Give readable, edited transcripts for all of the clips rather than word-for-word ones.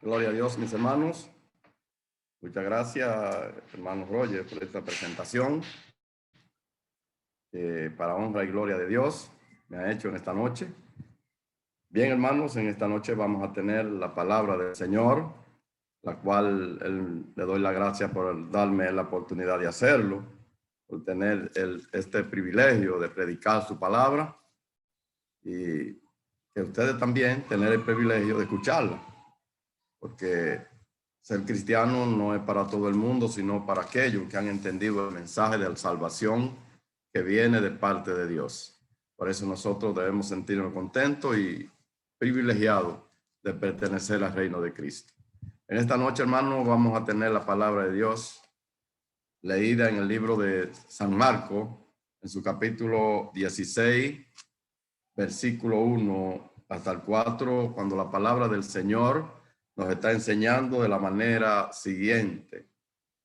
Gloria a Dios, mis hermanos. Muchas gracias, hermano Roger, por esta presentación. Para honra y gloria de Dios, me ha hecho en esta noche. Bien, hermanos, en esta noche vamos a tener la palabra del Señor, la cual le doy la gracia por darme la oportunidad de hacerlo, por tener este privilegio de predicar su palabra y que ustedes también tener el privilegio de escucharla, porque ser cristiano no es para todo el mundo, sino para aquellos que han entendido el mensaje de la salvación que viene de parte de Dios. Por eso nosotros debemos sentirnos contentos y privilegiados de pertenecer al reino de Cristo. En esta noche, hermanos, vamos a tener la palabra de Dios leída en el libro de San Marcos, en su capítulo 16, versículo 1 hasta el 4, cuando la palabra del Señor nos está enseñando de la manera siguiente.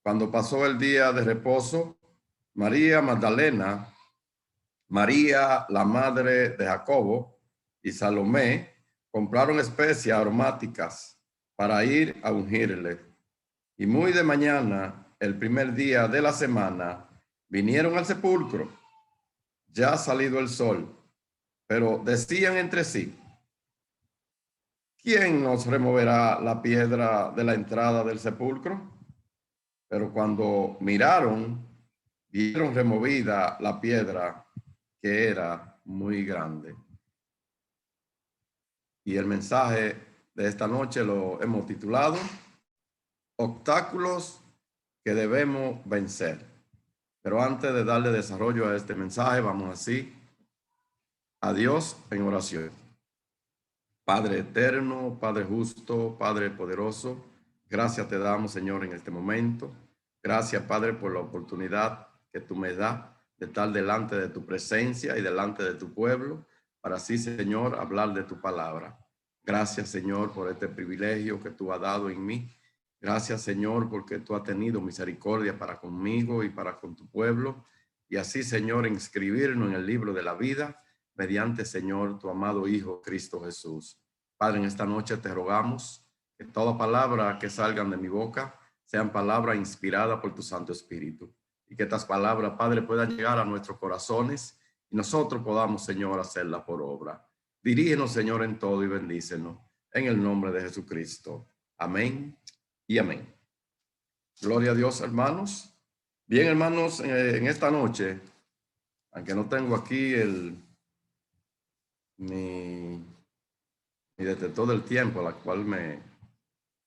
Cuando pasó el día de reposo, María Magdalena, María, la madre de Jacobo, y Salomé compraron especias aromáticas para ir a ungirle. Y muy de mañana, el primer día de la semana, vinieron al sepulcro, ya salido el sol, pero decían entre sí: ¿quién nos removerá la piedra de la entrada del sepulcro? Pero cuando miraron, vieron removida la piedra, que era muy grande. Y el mensaje de esta noche lo hemos titulado Obstáculos que debemos vencer. Pero antes de darle desarrollo a este mensaje, vamos así a Dios en oración. Padre eterno, Padre justo, Padre poderoso, gracias te damos, Señor, en este momento. Gracias, Padre, por la oportunidad que tú me das de estar delante de tu presencia y delante de tu pueblo, para así, Señor, hablar de tu palabra. Gracias, Señor, por este privilegio que tú has dado en mí. Gracias, Señor, porque tú has tenido misericordia para conmigo y para con tu pueblo. Y así, Señor, inscribirnos en el libro de la vida mediante, Señor, tu amado Hijo, Cristo Jesús. Padre, en esta noche te rogamos que toda palabra que salgan de mi boca sean palabras inspiradas por tu Santo Espíritu. Y que estas palabras, Padre, puedan llegar a nuestros corazones y nosotros podamos, Señor, hacerla por obra. Dirígenos, Señor, en todo y bendícenos. En el nombre de Jesucristo. Amén y amén. Gloria a Dios, hermanos. Bien, hermanos, en esta noche, aunque no tengo aquí mi detector del tiempo, la cual me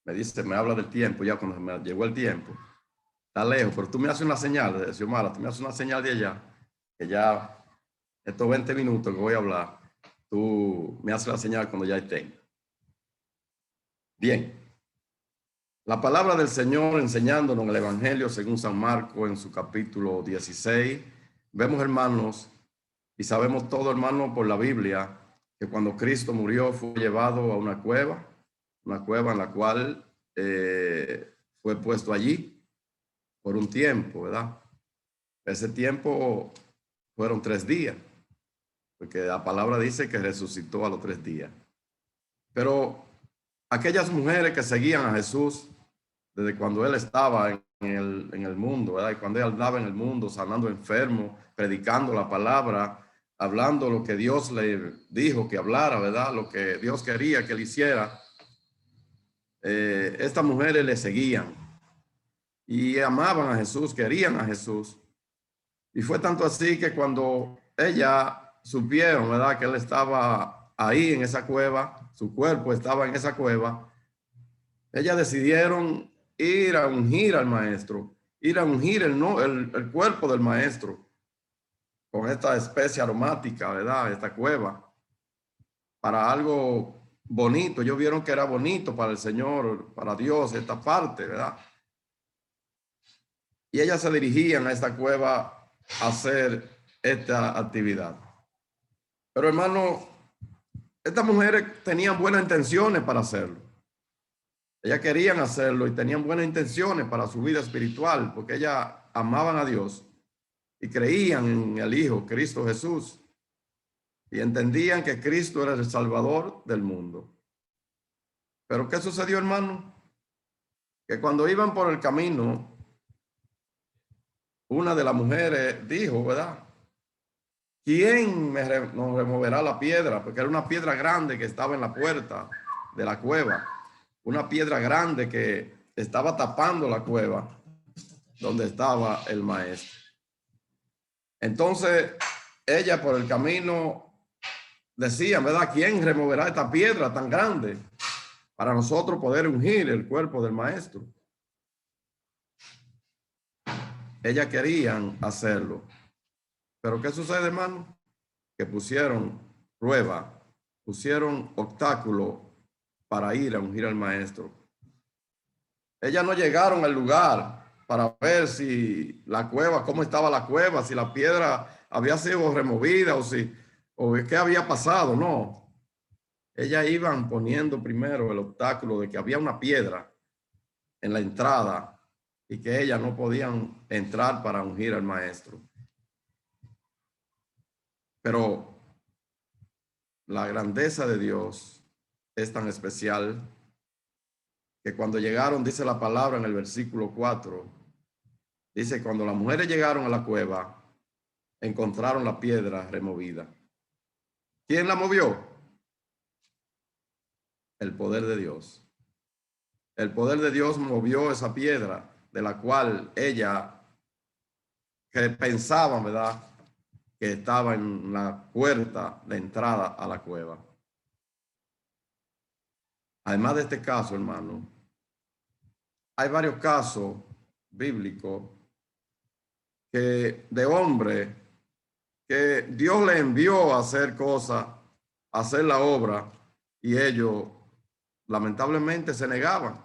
dice, me habla del tiempo ya cuando me llegó el tiempo. Está lejos, pero tú me haces una señal, Xiomara, tú me haces una señal de allá, que ya estos 20 minutos que voy a hablar, tú me haces la señal cuando ya estén. Bien. La palabra del Señor enseñándonos en el Evangelio según San Marcos en su capítulo 16. Vemos, hermanos, y sabemos todo, hermano, por la Biblia, que cuando Cristo murió fue llevado a una cueva en la cual fue puesto allí por un tiempo, ¿verdad? Ese tiempo fueron 3 días, porque la palabra dice que resucitó a los 3 días. Pero aquellas mujeres que seguían a Jesús desde cuando él estaba en el mundo, ¿verdad? Y cuando él andaba en el mundo, sanando enfermos, predicando la palabra, hablando lo que Dios le dijo que hablara, ¿verdad? Lo que Dios quería que él hiciera. Estas mujeres le seguían y amaban a Jesús, querían a Jesús. Y fue tanto así que cuando ellas supieron, ¿verdad?, que él estaba ahí en esa cueva, su cuerpo estaba en esa cueva, ellas decidieron ir a ungir al maestro, ir a ungir el cuerpo del maestro con esta especie aromática, ¿verdad?, esta cueva, para algo bonito. Ellos vieron que era bonito para el Señor, para Dios, esta parte, ¿verdad? Y ellas se dirigían a esta cueva a hacer esta actividad. Pero, hermano, estas mujeres tenían buenas intenciones para hacerlo. Ellas querían hacerlo y tenían buenas intenciones para su vida espiritual, porque ellas amaban a Dios y creían en el Hijo, Cristo Jesús, y entendían que Cristo era el Salvador del mundo. Pero ¿qué sucedió, hermano? Que cuando iban por el camino, una de las mujeres dijo, ¿verdad? ¿Quién nos removerá la piedra? Porque era una piedra grande que estaba en la puerta de la cueva. Una piedra grande que estaba tapando la cueva donde estaba el maestro. Entonces, ella por el camino decía, ¿verdad? ¿Quién removerá esta piedra tan grande para nosotros poder ungir el cuerpo del maestro? Ellas querían hacerlo. Pero ¿qué sucede, hermano? Que pusieron prueba, pusieron obstáculo para ir a ungir al maestro. Ellas no llegaron al lugar para ver si la cueva, cómo estaba la cueva, si la piedra había sido removida o qué había pasado. No, ellas iban poniendo primero el obstáculo de que había una piedra en la entrada y que ellas no podían entrar para ungir al maestro. Pero la grandeza de Dios es tan especial que cuando llegaron, dice la palabra en el versículo 4, dice, cuando las mujeres llegaron a la cueva, encontraron la piedra removida. ¿Quién la movió? El poder de Dios. El poder de Dios movió esa piedra de la cual ella, que pensaban, ¿verdad?, que estaba en la puerta de entrada a la cueva. Además de este caso, hermano, hay varios casos bíblicos que de hombres que Dios le envió a hacer cosas, a hacer la obra, y ellos lamentablemente se negaban,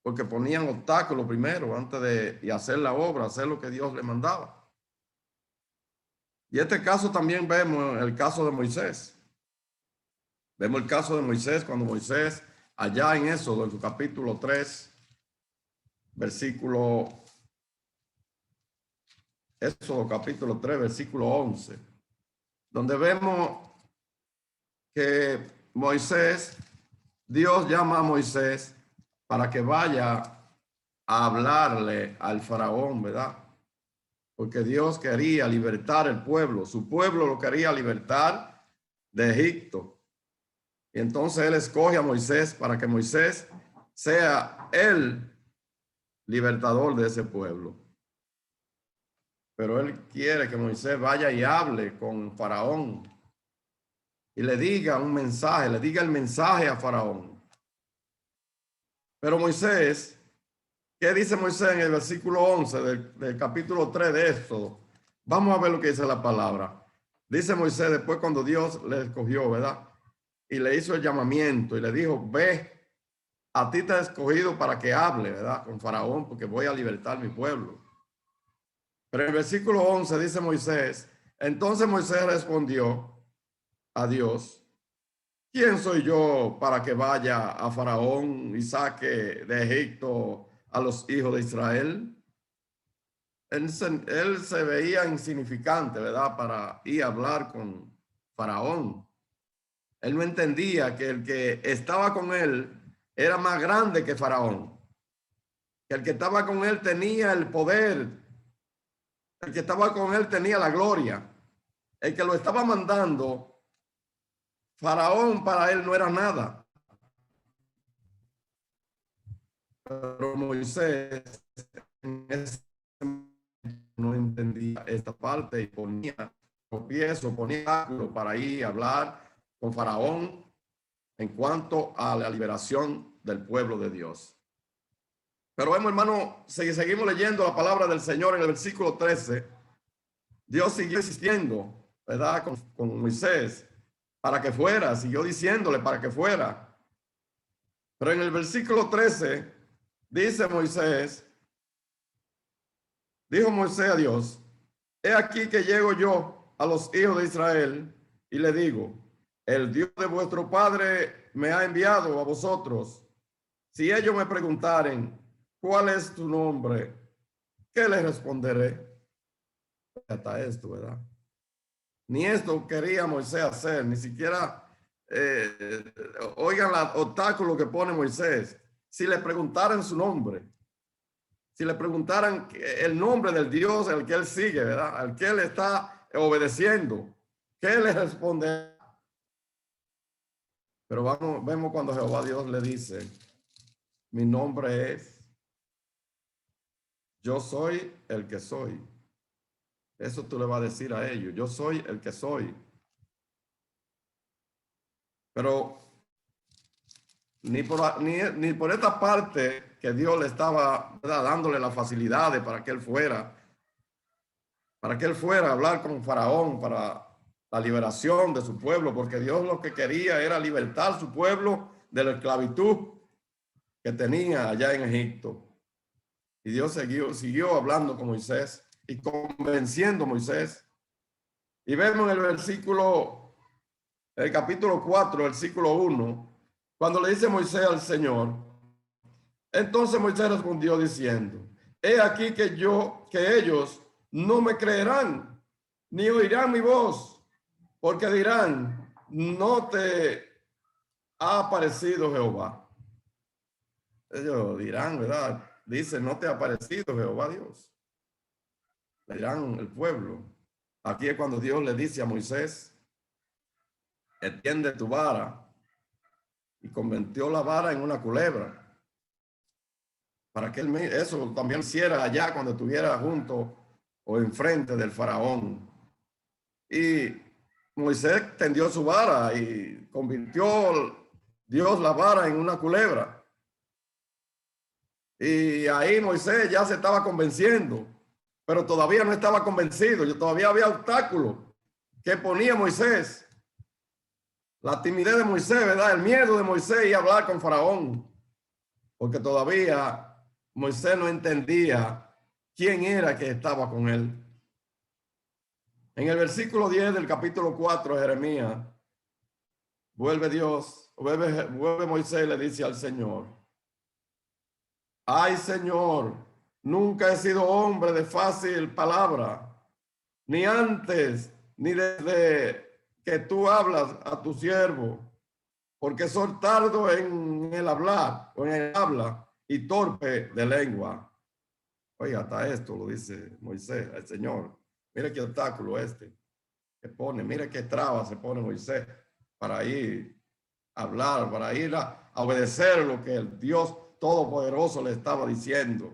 porque ponían obstáculos primero antes de hacer la obra, hacer lo que Dios le mandaba. Y este caso también vemos el caso de Moisés. Vemos el caso de Moisés cuando Moisés, allá en Éxodo, en su capítulo 3, versículo, Éxodo capítulo 3, versículo 11, donde vemos que Moisés, Dios llama a Moisés para que vaya a hablarle al faraón, ¿verdad? Porque Dios quería libertar el pueblo, su pueblo lo quería libertar de Egipto. Y entonces él escoge a Moisés para que Moisés sea el libertador de ese pueblo. Pero él quiere que Moisés vaya y hable con Faraón y le diga un mensaje, le diga el mensaje a Faraón. Pero Moisés, ¿qué dice Moisés en el versículo 11 del capítulo 3 de esto? Vamos a ver lo que dice la palabra. Dice Moisés después cuando Dios le escogió, ¿verdad? Y le hizo el llamamiento y le dijo, ve, a ti te he escogido para que hable, ¿verdad? Con Faraón, porque voy a libertar mi pueblo. Pero en el versículo 11 dice Moisés, entonces Moisés respondió a Dios, ¿quién soy yo para que vaya a Faraón y saque de Egipto a los hijos de Israel? Él se veía insignificante, ¿verdad? Para ir a hablar con Faraón. Él no entendía que el que estaba con él era más grande que Faraón. Que el que estaba con él tenía el poder. El que estaba con él tenía la gloria. El que lo estaba mandando, Faraón para él no era nada. Pero Moisés en ese no entendía esta parte y ponía tropiezo, ponía para ir a hablar con Faraón en cuanto a la liberación del pueblo de Dios. Pero vemos, hermano, seguimos leyendo la palabra del Señor en el versículo 13. Dios siguió insistiendo, ¿verdad? Con Moisés para que fuera, siguió diciéndole para que fuera. Pero en el versículo 13 dice Moisés, dijo Moisés a Dios, he aquí que llego yo a los hijos de Israel y le digo, el Dios de vuestro padre me ha enviado a vosotros. Si ellos me preguntaren, ¿cuál es tu nombre? ¿Qué les responderé? Hasta esto, ¿verdad? Ni esto quería Moisés hacer, ni siquiera oigan los obstáculos que pone Moisés. Si le preguntaran su nombre, si le preguntaran el nombre del Dios al que él sigue, ¿verdad? Al que él está obedeciendo, ¿qué le responde? Pero vemos cuando Jehová Dios le dice, mi nombre es, yo soy el que soy. Eso tú le vas a decir a ellos, yo soy el que soy. Pero ni por esta parte que Dios le estaba, ¿verdad?, dándole las facilidades para que él fuera a hablar con Faraón para la liberación de su pueblo, porque Dios lo que quería era libertar su pueblo de la esclavitud que tenía allá en Egipto. Y Dios siguió hablando con Moisés y convenciendo a Moisés. Y vemos en el capítulo 4, versículo 1, cuando le dice Moisés al Señor, entonces Moisés respondió diciendo, he aquí que ellos no me creerán, ni oirán mi voz, porque dirán, no te ha aparecido Jehová. Ellos dirán, ¿verdad? Dice, no te ha aparecido Jehová Dios. Le dirán el pueblo. Aquí es cuando Dios le dice a Moisés, extiende tu vara, y convirtió la vara en una culebra, para que eso también hiciera allá cuando estuviera junto o enfrente del faraón. Y Moisés tendió su vara y convirtió Dios la vara en una culebra. Y ahí Moisés ya se estaba convenciendo, pero todavía no estaba convencido. Todavía había obstáculos que ponía Moisés. La timidez de Moisés, ¿verdad? El miedo de Moisés y hablar con Faraón, porque todavía Moisés no entendía quién era que estaba con él. En el versículo 10 del capítulo 4 de Jeremías, vuelve Moisés y le dice al Señor, ay Señor, nunca he sido hombre de fácil palabra, ni antes, ni desde que tú hablas a tu siervo, porque soy tardo en el hablar o en el habla y torpe de lengua. Oiga, hasta esto lo dice Moisés al Señor. Mire qué obstáculo que pone, mire qué traba se pone Moisés para ir a hablar, para ir a obedecer lo que el Dios Todopoderoso le estaba diciendo.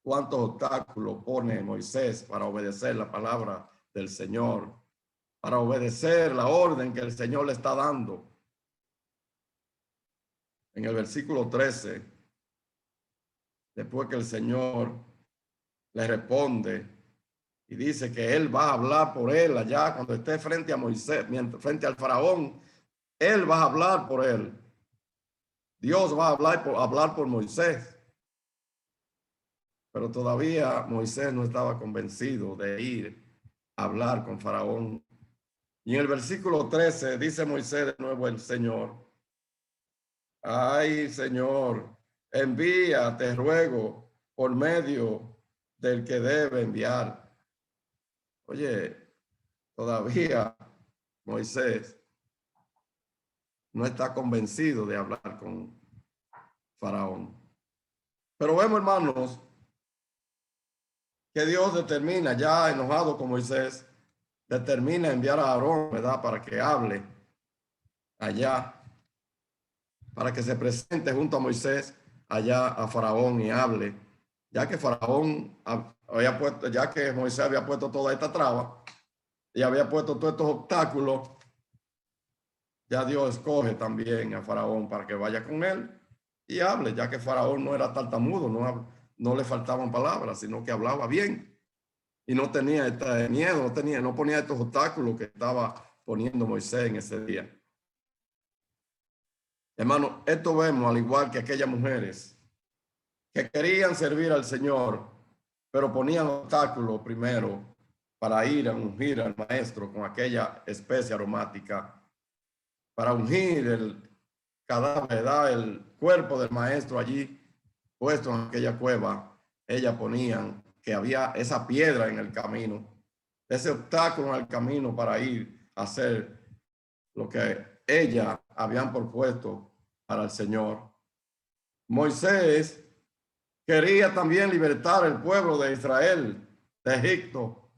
Cuántos obstáculos pone Moisés para obedecer la palabra del Señor, para obedecer la orden que el Señor le está dando. En el versículo 13, después que el Señor le responde y dice que él va a hablar por él allá cuando esté frente a Moisés, frente al faraón, él va a hablar por él. Dios va a hablar por Moisés. Pero todavía Moisés no estaba convencido de ir a hablar con Faraón. Y en el versículo 13 dice Moisés de nuevo el Señor, ay Señor, envía, te ruego, por medio del que debe enviar. Oye, todavía Moisés no está convencido de hablar con Faraón. Pero vemos, hermanos, que Dios determina, ya enojado con Moisés, determina enviar a Aarón, ¿verdad?, para que hable allá, para que se presente junto a Moisés allá a Faraón y hable, ya que Faraón había puesto, ya que Moisés había puesto toda esta traba y había puesto todos estos obstáculos, ya Dios escoge también a Faraón para que vaya con él y hable, ya que Faraón no era tartamudo, no le faltaban palabras, sino que hablaba bien y no tenía este miedo, no ponía estos obstáculos que estaba poniendo Moisés en ese día. Hermano, esto vemos al igual que aquellas mujeres que querían servir al Señor, pero ponían obstáculos primero para ir a ungir al maestro con aquella especie aromática, para ungir el cadáver, el cuerpo del maestro allí puesto en aquella cueva. Ellas ponían que había esa piedra en el camino, ese obstáculo en el camino para ir a hacer lo que ella habían propuesto para el Señor. Moisés quería también libertar el pueblo de Israel de Egipto,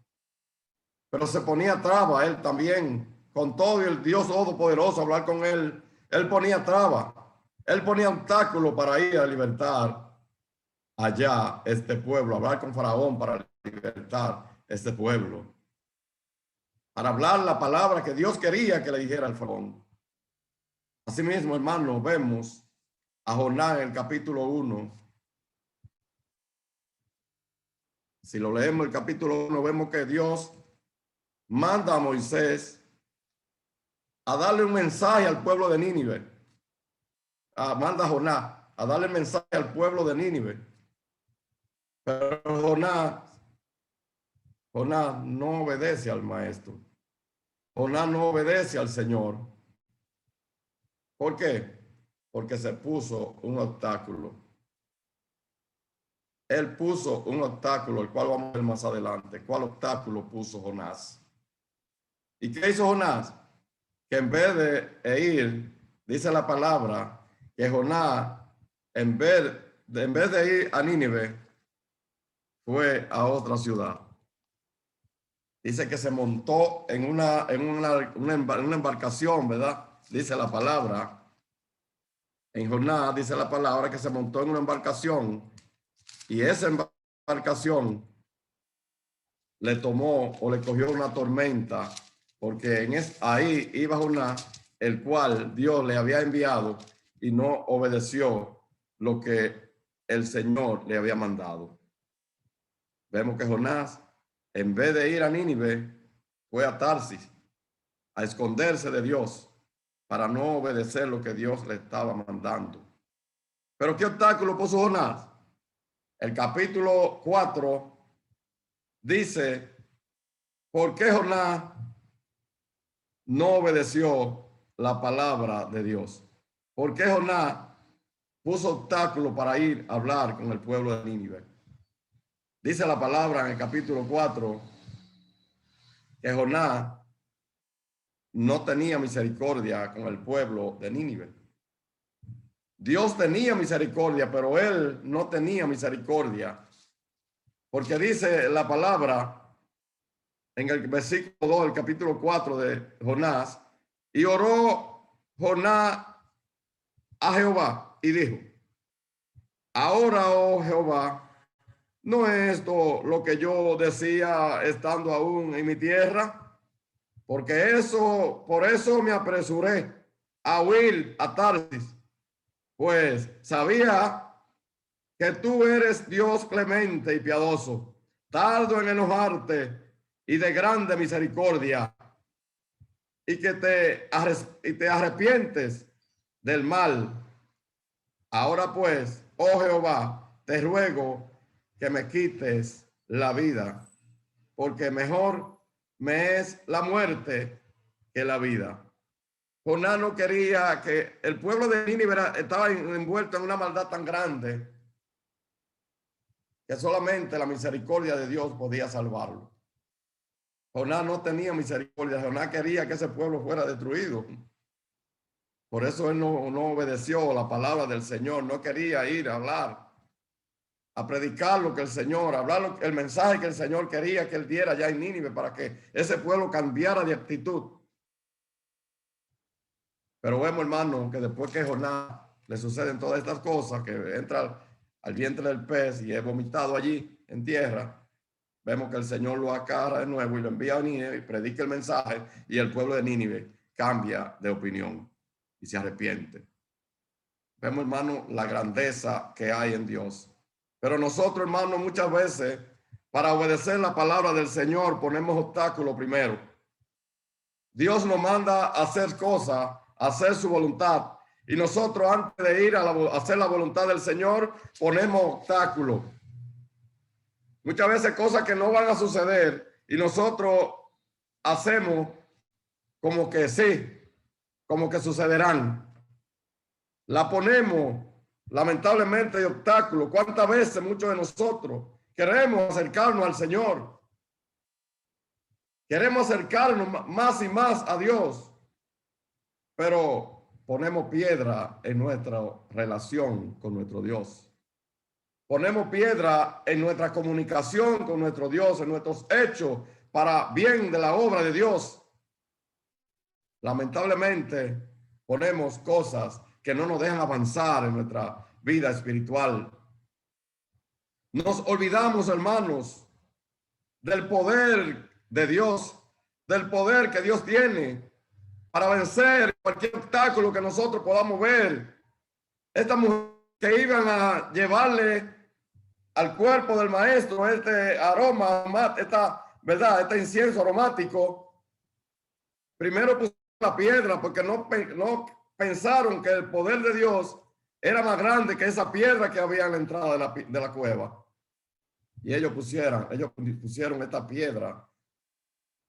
pero se ponía traba él también, con todo y el Dios Todopoderoso hablar con él. Él ponía traba, él ponía obstáculo para ir a libertar allá este pueblo, hablar con Faraón para libertar este pueblo, para hablar la palabra que Dios quería que le dijera al Faraón. Asimismo, hermanos, vemos a Jonás en el capítulo 1. Si lo leemos el capítulo 1, vemos que Dios manda a Moisés a darle un mensaje al pueblo de Nínive. Manda a Jonás a darle mensaje al pueblo de Nínive. Pero Jonás no obedece al maestro. Jonás no obedece al Señor. ¿Por qué? Porque se puso un obstáculo. Él puso un obstáculo, el cual vamos a ver más adelante. ¿Cuál obstáculo puso Jonás? ¿Y qué hizo Jonás? Que en vez de ir, dice la palabra, que Jonás, en vez de ir a Nínive, fue a otra ciudad. Dice que se montó en una embarcación, ¿verdad? Dice la palabra. En Jonás dice la palabra que se montó en una embarcación y esa embarcación le tomó o le cogió una tormenta, porque ahí iba Jonás, el cual Dios le había enviado y no obedeció lo que el Señor le había mandado. Vemos que Jonás, en vez de ir a Nínive, fue a Tarsis a esconderse de Dios para no obedecer lo que Dios le estaba mandando. Pero ¿qué obstáculo puso Jonás? El capítulo 4 dice, ¿por qué Jonás no obedeció la palabra de Dios? ¿Por qué Jonás puso obstáculo para ir a hablar con el pueblo de Nínive? Dice la palabra en el capítulo 4 que Jonás no tenía misericordia con el pueblo de Nínive. Dios tenía misericordia, pero él no tenía misericordia. Porque dice la palabra en el versículo 2 del capítulo 4 de Jonás, y oró Jonás a Jehová y dijo, ahora, oh Jehová, ¿no es esto lo que yo decía estando aún en mi tierra? Por eso me apresuré a huir a Tarsis, pues sabía que tú eres Dios clemente y piadoso, tardo en enojarte y de grande misericordia, y que te arrepientes del mal. Ahora pues, oh Jehová, te ruego que me quites la vida, porque mejor me es la muerte que la vida. Jonás no quería que el pueblo de Nínive estaba envuelto en una maldad tan grande que solamente la misericordia de Dios podía salvarlo. Jonás no tenía misericordia. Jonás quería que ese pueblo fuera destruido. Por eso él no obedeció la palabra del Señor. No quería ir a hablar, a predicar lo que el Señor, el mensaje que el Señor quería que él diera allá en Nínive para que ese pueblo cambiara de actitud. Pero vemos, hermano, que después que Jonás le suceden todas estas cosas, que entra al vientre del pez y es vomitado allí en tierra, vemos que el Señor lo agarra de nuevo y lo envía a Nínive y predica el mensaje, y el pueblo de Nínive cambia de opinión y se arrepiente. Vemos, hermano, la grandeza que hay en Dios. Pero nosotros, hermano, muchas veces para obedecer la palabra del Señor ponemos obstáculos primero. Dios nos manda a hacer cosas, a hacer su voluntad, y nosotros antes de ir a hacer la voluntad del Señor ponemos obstáculos. Muchas veces cosas que no van a suceder y nosotros hacemos como que sí, como que sucederán. La ponemos lamentablemente de obstáculo. ¿Cuántas veces muchos de nosotros queremos acercarnos al Señor? Queremos acercarnos más y más a Dios. pero ponemos piedra en nuestra relación con nuestro Dios. Ponemos piedra en nuestra comunicación con nuestro Dios, en nuestros hechos para bien de la obra de Dios. Lamentablemente, ponemos cosas que no nos dejan avanzar en nuestra vida espiritual. Nos olvidamos, hermanos, del poder de Dios, del poder que Dios tiene para vencer cualquier obstáculo que nosotros podamos ver. Estas mujeres que iban a llevarle al cuerpo del maestro este aroma, ¿verdad? Este incienso aromático, primero pusieron la piedra porque no pensaron que el poder de Dios era más grande que esa piedra que había en la entrada de la cueva. Y ellos pusieron esta piedra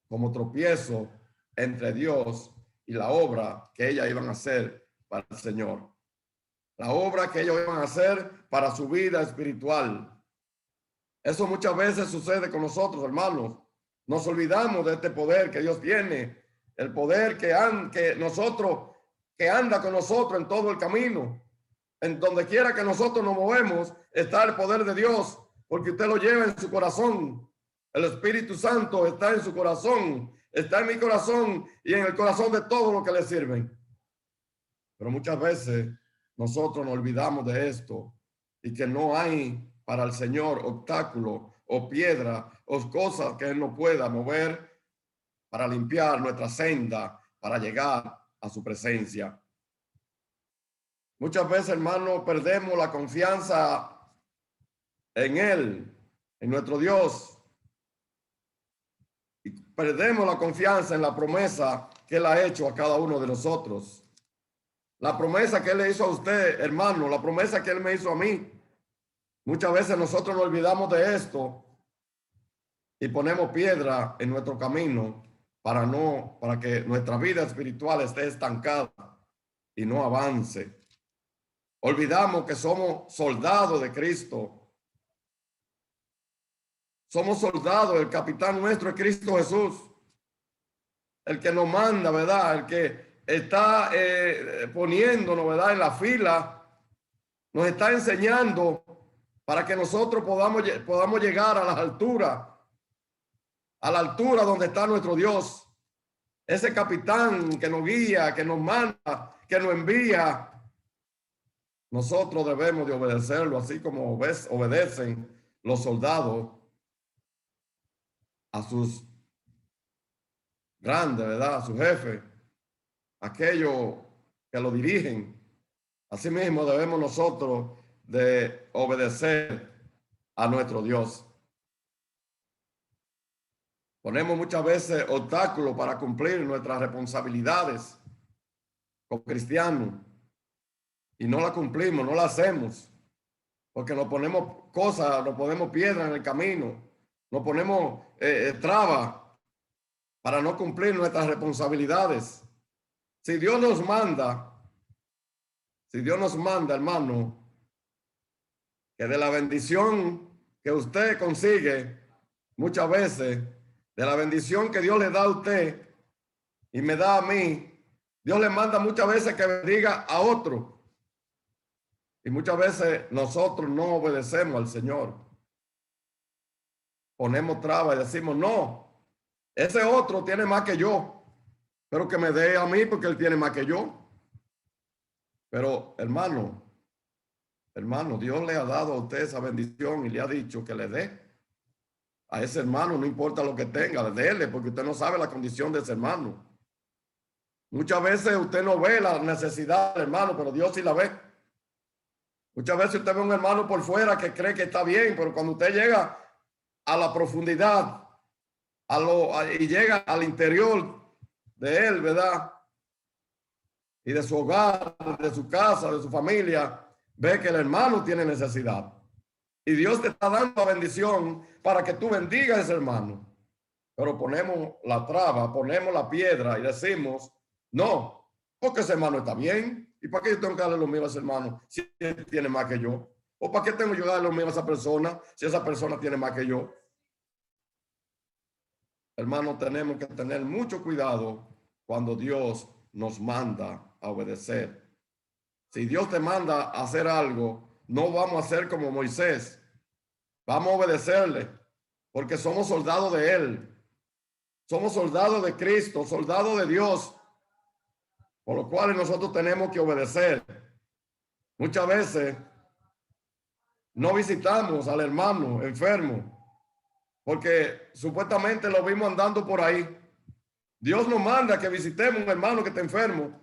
como tropiezo entre Dios y la obra que ellas iban a hacer para el Señor. La obra que ellos iban a hacer para su vida espiritual. Eso muchas veces sucede con nosotros, hermanos. Nos olvidamos de este poder que Dios tiene, el poder que anda con nosotros en todo el camino. En donde quiera que nosotros nos movemos, está el poder de Dios, porque usted lo lleva en su corazón. El Espíritu Santo está en su corazón, está en mi corazón y en el corazón de todos los que le sirven. Pero muchas veces nosotros nos olvidamos de esto y que no hay para el Señor obstáculo o piedra o cosas que Él no pueda mover para limpiar nuestra senda, para llegar a su presencia. Muchas veces, hermano, perdemos la confianza en Él, en nuestro Dios. Y perdemos la confianza en la promesa que Él ha hecho a cada uno de nosotros. La promesa que Él le hizo a usted, hermano, la promesa que Él me hizo a mí. Muchas veces nosotros nos olvidamos de esto y ponemos piedra en nuestro camino para que nuestra vida espiritual esté estancada y no avance. Olvidamos que somos soldados de Cristo. Somos soldados, el capitán nuestro es Cristo Jesús. El que nos manda, ¿verdad? El que está poniéndonos, ¿verdad? En la fila, nos está enseñando para que nosotros podamos llegar a las alturas, a la altura donde está nuestro Dios. Ese capitán que nos guía, que nos manda, que nos envía. Nosotros debemos de obedecerlo, así como obedecen los soldados a sus grandes, ¿verdad? A su jefe, aquellos que lo dirigen. Asimismo debemos nosotros de obedecer a nuestro Dios. Ponemos muchas veces obstáculos para cumplir nuestras responsabilidades como cristianos y no la cumplimos, no la hacemos, porque nos ponemos cosas, nos ponemos piedras en el camino, nos ponemos trabas para no cumplir nuestras responsabilidades. Si Dios nos manda, hermano, que de la bendición que usted consigue muchas veces, de la bendición que Dios le da a usted y me da a mí, Dios le manda muchas veces que bendiga a otro. Y muchas veces nosotros no obedecemos al Señor. Ponemos trabas y decimos, no, ese otro tiene más que yo, pero que me dé a mí porque él tiene más que yo. Pero hermano, Dios le ha dado a usted esa bendición y le ha dicho que le dé. A ese hermano no importa lo que tenga, déle, porque usted no sabe la condición de ese hermano. Muchas veces usted no ve la necesidad del hermano, pero Dios sí la ve. Muchas veces usted ve a un hermano por fuera que cree que está bien, pero cuando usted llega a la profundidad, y llega al interior de él, ¿verdad? Y de su hogar, de su casa, de su familia, ve que el hermano tiene necesidad. Y Dios te está dando la bendición para que tú bendigas a ese hermano. Pero ponemos la traba, ponemos la piedra y decimos, no, porque ese hermano está bien. ¿Y para qué yo tengo que darle lo mío a ese hermano si él tiene más que yo? ¿O para qué tengo yo que darle lo mío a esa persona si esa persona tiene más que yo? Hermano, tenemos que tener mucho cuidado cuando Dios nos manda a obedecer. Si Dios te manda a hacer algo, no vamos a hacer como Moisés. Vamos a obedecerle, porque somos soldados de Él. Somos soldados de Cristo, soldados de Dios, por lo cual nosotros tenemos que obedecer. Muchas veces no visitamos al hermano enfermo, porque supuestamente lo vimos andando por ahí. Dios nos manda que visitemos a un hermano que está enfermo,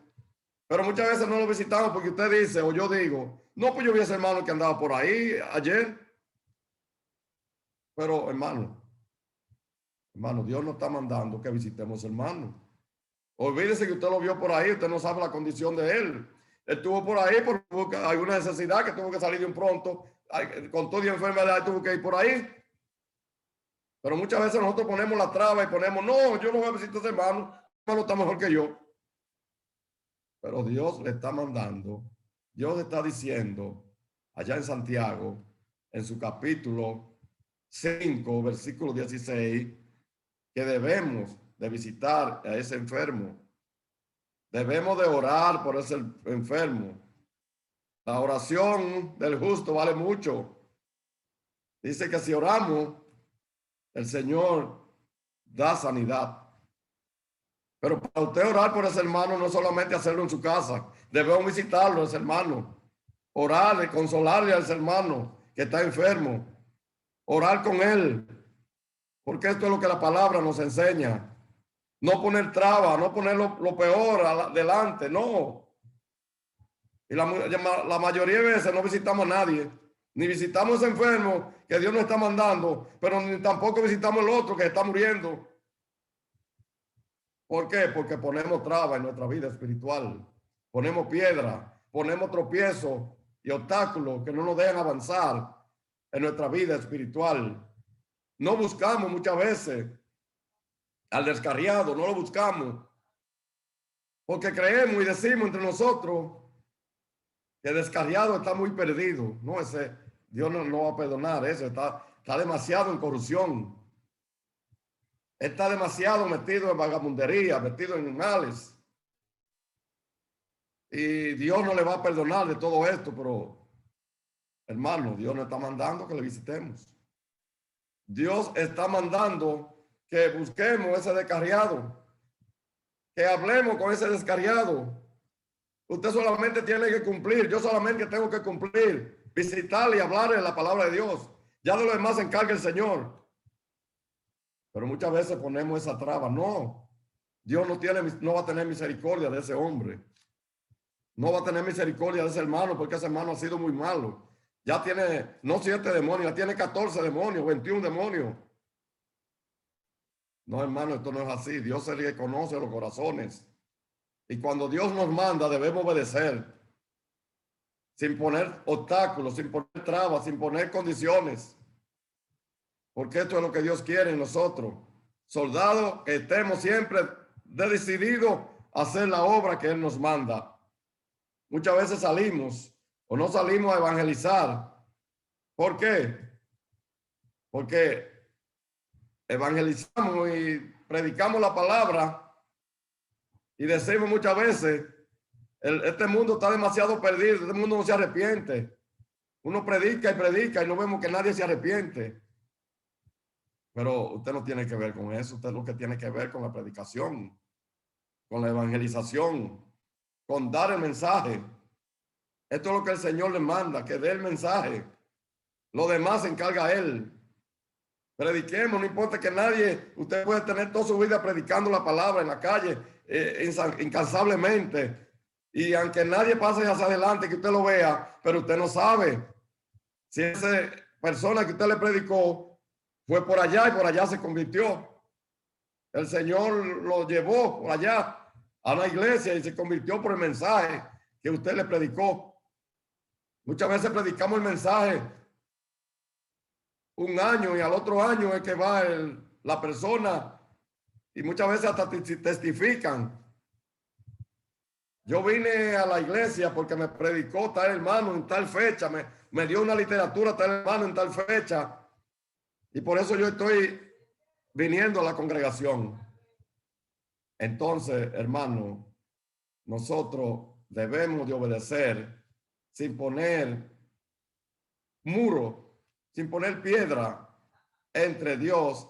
pero muchas veces no lo visitamos porque usted dice, o yo digo, no, pues yo vi a ese hermano que andaba por ahí ayer. Pero hermano, Dios nos está mandando que visitemos hermano. Olvídese que usted lo vio por ahí, usted no sabe la condición de él. Él estuvo por ahí por alguna necesidad que tuvo que salir de un pronto, con toda enfermedad tuvo que ir por ahí. Pero muchas veces nosotros ponemos la traba y ponemos, no, yo no voy a visitar a ese hermano, hermano está mejor que yo. Pero Dios le está mandando, Dios le está diciendo allá en Santiago, en su capítulo 5, versículo 16, que debemos de visitar a ese enfermo. Debemos de orar por ese enfermo. La oración del justo vale mucho. Dice que si oramos, el Señor da sanidad. Pero para usted orar por ese hermano, no solamente hacerlo en su casa. Debemos visitarlo, ese hermano. Orarle, consolarle a ese hermano que está enfermo. Orar con él. Porque esto es lo que la palabra nos enseña. No poner traba, no poner lo peor adelante, no. Y la mayoría de veces no visitamos a nadie. Ni visitamos a ese enfermo que Dios nos está mandando, pero ni tampoco visitamos el otro que está muriendo. ¿Por qué? Porque ponemos traba en nuestra vida espiritual. Ponemos piedra, ponemos tropiezo y obstáculos que no nos dejan avanzar en nuestra vida espiritual. No buscamos muchas veces al descarriado, no lo buscamos. Porque creemos y decimos entre nosotros que el descarriado está muy perdido. No, ese Dios no va a perdonar eso. Está demasiado en corrupción. Está demasiado metido en vagabundería, metido en males. Y Dios no le va a perdonar de todo esto, pero hermano, Dios nos está mandando que le visitemos. Dios está mandando que busquemos ese descarriado, que hablemos con ese descarriado. Usted solamente tiene que cumplir, yo solamente tengo que cumplir, visitarle y hablarle la palabra de Dios. Ya de lo demás se encarga el Señor. Pero muchas veces ponemos esa traba. No, Dios no va a tener misericordia de ese hombre. No va a tener misericordia de ese hermano porque ese hermano ha sido muy malo. Ya tiene, no 7 demonios, ya tiene 14 demonios, 21 demonios. No, hermano, esto no es así. Dios se le conoce los corazones. Y cuando Dios nos manda, debemos obedecer. Sin poner obstáculos, sin poner trabas, sin poner condiciones. Porque esto es lo que Dios quiere en nosotros. Soldados que estemos siempre decididos a hacer la obra que Él nos manda. Muchas veces salimos o no salimos a evangelizar. ¿Por qué? Porque evangelizamos y predicamos la palabra y decimos muchas veces, este mundo está demasiado perdido, este mundo no se arrepiente. Uno predica y no vemos que nadie se arrepiente. Pero usted no tiene que ver con eso, usted lo que tiene que ver con la predicación, con la evangelización, con dar el mensaje. Esto es lo que el Señor le manda, que dé el mensaje. Lo demás se encarga Él. Prediquemos, no importa que nadie, usted puede tener toda su vida predicando la palabra en la calle, incansablemente. Y aunque nadie pase hacia adelante, que usted lo vea, pero usted no sabe si esa persona que usted le predicó fue por allá y por allá se convirtió. El Señor lo llevó por allá a la iglesia y se convirtió por el mensaje que usted le predicó. Muchas veces predicamos el mensaje un año y al otro año es que va la persona y muchas veces hasta testifican. Yo vine a la iglesia porque me predicó tal hermano en tal fecha, me dio una literatura tal hermano en tal fecha y por eso yo estoy viniendo a la congregación. Entonces, hermano, nosotros debemos de obedecer sin poner muro, sin poner piedra entre Dios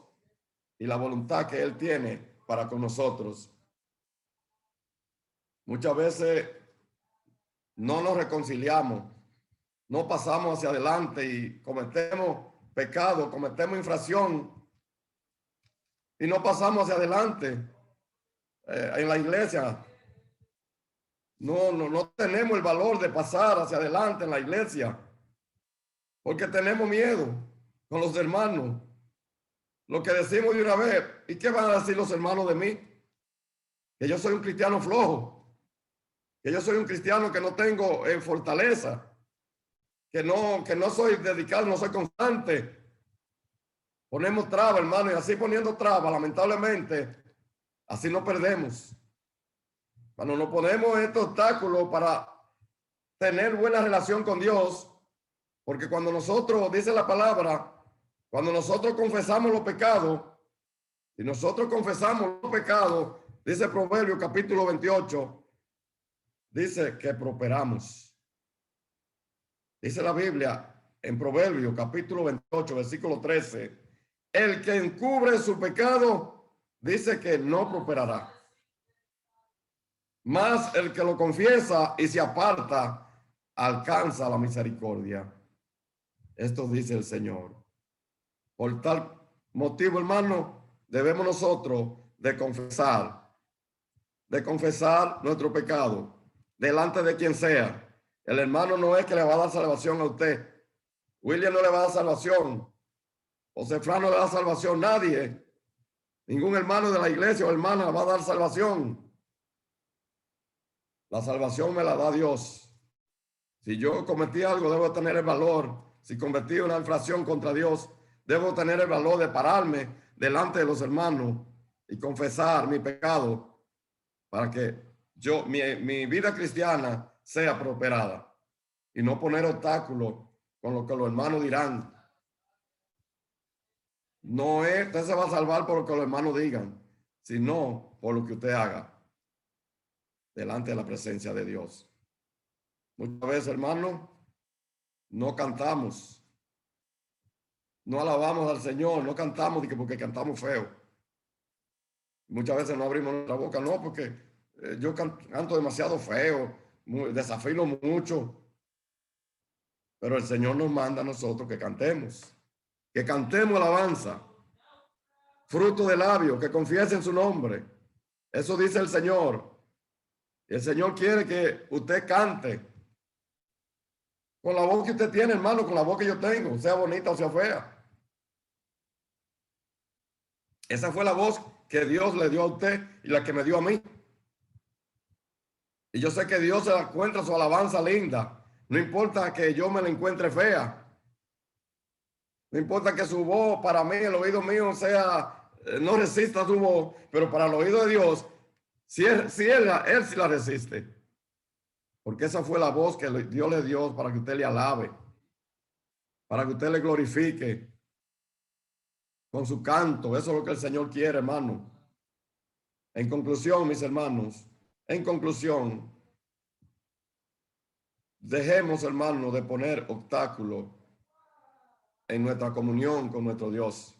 y la voluntad que Él tiene para con nosotros. Muchas veces no nos reconciliamos, no pasamos hacia adelante y cometemos pecado, cometemos infracción y no pasamos hacia adelante en la iglesia. No tenemos el valor de pasar hacia adelante en la iglesia porque tenemos miedo con los hermanos. Lo que decimos de una vez, ¿y qué van a decir los hermanos de mí? Que yo soy un cristiano flojo, que yo soy un cristiano que no tengo fortaleza, que no soy dedicado, no soy constante. Ponemos traba, hermano, y así poniendo traba, lamentablemente, así no perdemos. Cuando nos ponemos estos obstáculos para tener buena relación con Dios, porque cuando nosotros, dice la palabra, cuando nosotros confesamos los pecados, y nosotros confesamos los pecados, dice Proverbios capítulo 28, dice que prosperamos. Dice la Biblia en Proverbios capítulo 28, versículo 13, el que encubre su pecado, dice que no prosperará. Mas el que lo confiesa y se aparta, alcanza la misericordia. Esto dice el Señor. Por tal motivo, hermano, debemos nosotros de confesar nuestro pecado delante de quien sea. El hermano no es que le va a dar salvación a usted. William no le va a dar salvación. José Fran no le da salvación. Nadie. Ningún hermano de la iglesia o hermana va a dar salvación. La salvación me la da Dios. Si yo cometí algo, debo tener el valor. Si cometí una infracción contra Dios, debo tener el valor de pararme delante de los hermanos y confesar mi pecado para que mi vida cristiana sea prosperada y no poner obstáculos con lo que los hermanos dirán. No es, usted se va a salvar por lo que los hermanos digan, sino por lo que usted haga delante de la presencia de Dios. Muchas veces, hermano, no cantamos, no alabamos al Señor, no cantamos porque cantamos feo. Muchas veces no abrimos nuestra boca, no, porque yo canto demasiado feo, desafino mucho. Pero el Señor nos manda a nosotros que cantemos alabanza, fruto de labios, que confiesen su nombre. Eso dice el Señor. El Señor quiere que usted cante con la voz que usted tiene, hermano, con la voz que yo tengo, sea bonita o sea fea. Esa fue la voz que Dios le dio a usted y la que me dio a mí. Y yo sé que Dios se la encuentra su alabanza linda. No importa que yo me la encuentre fea. No importa que su voz, para mí, el oído mío sea, no resista su voz, pero para el oído de Dios, él sí la resiste. Porque esa fue la voz que Dios le dio para que usted le alabe, para que usted le glorifique con su canto. Eso es lo que el Señor quiere, hermano. En conclusión, mis hermanos, dejemos, hermano, de poner obstáculos en nuestra comunión con nuestro Dios.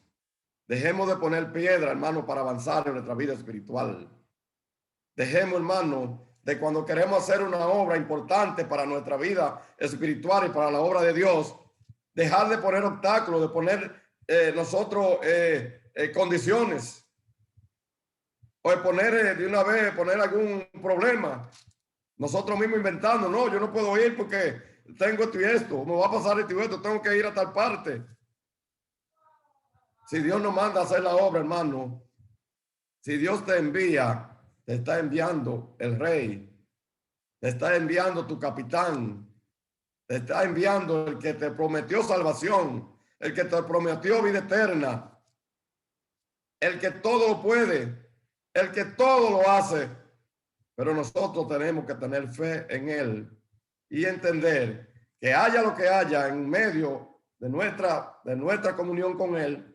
Dejemos de poner piedra, hermano, para avanzar en nuestra vida espiritual. Dejemos, hermano, de cuando queremos hacer una obra importante para nuestra vida espiritual y para la obra de Dios, dejar de poner obstáculos, de poner nosotros condiciones, o de poner de una vez, poner algún problema. Nosotros mismos inventando, no, yo no puedo ir porque tengo esto y esto, me va a pasar esto y esto, tengo que ir a tal parte. Si Dios nos manda a hacer la obra, hermano, si Dios te envía, te está enviando el rey, te está enviando tu capitán, te está enviando el que te prometió salvación, el que te prometió vida eterna, el que todo lo puede, el que todo lo hace. Pero nosotros tenemos que tener fe en él y entender que haya lo que haya en medio de nuestra comunión con él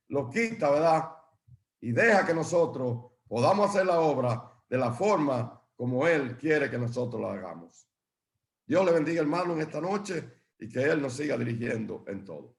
lo quita, ¿verdad? Y deja que nosotros podamos hacer la obra de la forma como Él quiere que nosotros lo hagamos. Dios le bendiga, hermano, en esta noche y que Él nos siga dirigiendo en todo.